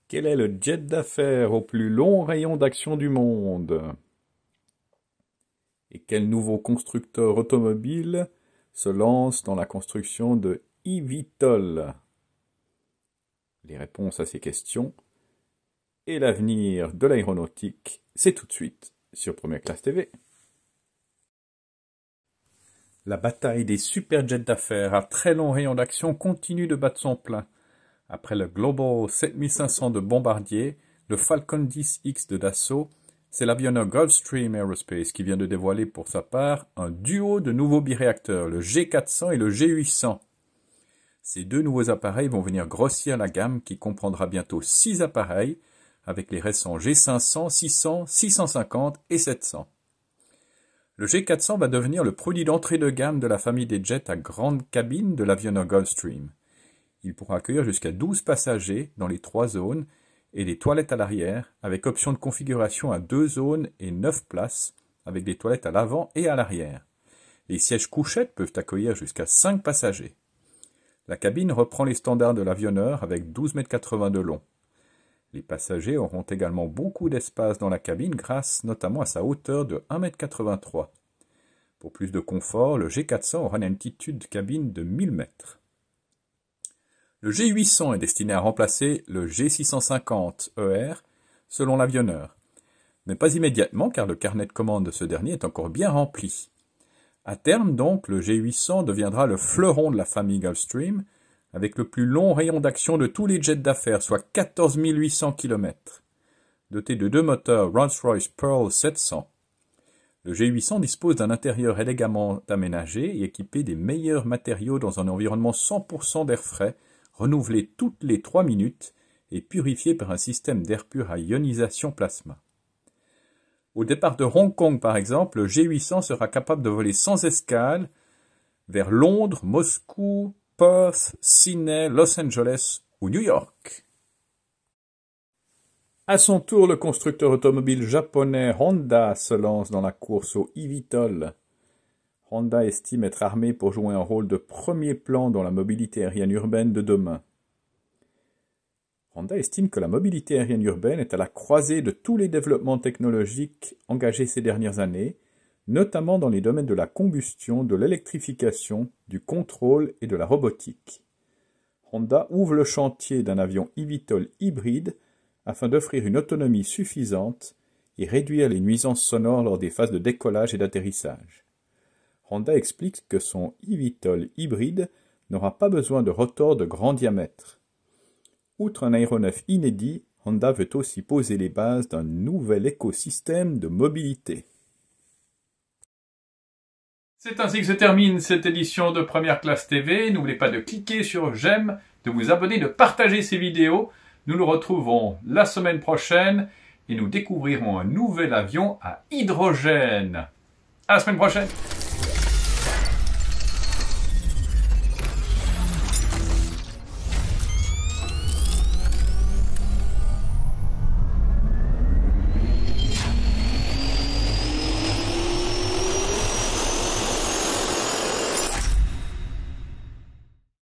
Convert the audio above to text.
Quel est le jet d'affaires au plus long rayon d'action du monde? Et quel nouveau constructeur automobile se lance dans la construction de eVTOL? Les réponses à ces questions et l'avenir de l'aéronautique, c'est tout de suite sur Première Classe TV. La bataille des superjets d'affaires à très long rayon d'action continue de battre son plein. Après le Global 7500 de Bombardier, le Falcon 10X de Dassault, c'est l'avionneur Gulfstream Aerospace qui vient de dévoiler pour sa part un duo de nouveaux biréacteurs, le G400 et le G800. Ces deux nouveaux appareils vont venir grossir la gamme qui comprendra bientôt 6 appareils avec les récents G500, 600, 650 et 700. Le G400 va devenir le produit d'entrée de gamme de la famille des jets à grande cabine de l'avionneur Gulfstream. Il pourra accueillir jusqu'à 12 passagers dans les 3 zones et des toilettes à l'arrière avec option de configuration à 2 zones et 9 places avec des toilettes à l'avant et à l'arrière. Les sièges couchettes peuvent accueillir jusqu'à 5 passagers. La cabine reprend les standards de l'avionneur avec 12,80 m de long. Les passagers auront également beaucoup d'espace dans la cabine grâce notamment à sa hauteur de 1,83 m. Pour plus de confort, le G400 aura une altitude de cabine de 1000 m. Le G800 est destiné à remplacer le G650ER selon l'avionneur, mais pas immédiatement car le carnet de commande de ce dernier est encore bien rempli. À terme donc, le G800 deviendra le fleuron de la famille Gulfstream avec le plus long rayon d'action de tous les jets d'affaires, soit 14 800 km. Doté de 2 moteurs Rolls-Royce Pearl 700, le G800 dispose d'un intérieur élégamment aménagé et équipé des meilleurs matériaux dans un environnement 100% d'air frais, renouvelé toutes les 3 minutes et purifié par un système d'air pur à ionisation plasma. Au départ de Hong Kong par exemple, le G800 sera capable de voler sans escale vers Londres, Moscou, Perth, Sydney, Los Angeles ou New York. À son tour, le constructeur automobile japonais Honda se lance dans la course au eVTOL. Honda estime être armé pour jouer un rôle de premier plan dans la mobilité aérienne urbaine de demain. Honda estime que la mobilité aérienne urbaine est à la croisée de tous les développements technologiques engagés ces dernières années, notamment dans les domaines de la combustion, de l'électrification, du contrôle et de la robotique. Honda ouvre le chantier d'un avion eVTOL hybride afin d'offrir une autonomie suffisante et réduire les nuisances sonores lors des phases de décollage et d'atterrissage. Honda explique que son eVTOL hybride n'aura pas besoin de rotor de grand diamètre. Outre un aéronef inédit, Honda veut aussi poser les bases d'un nouvel écosystème de mobilité. C'est ainsi que se termine cette édition de Première Classe TV. N'oubliez pas de cliquer sur j'aime, de vous abonner, de partager ces vidéos. Nous nous retrouvons la semaine prochaine et nous découvrirons un nouvel avion à hydrogène. À la semaine prochaine!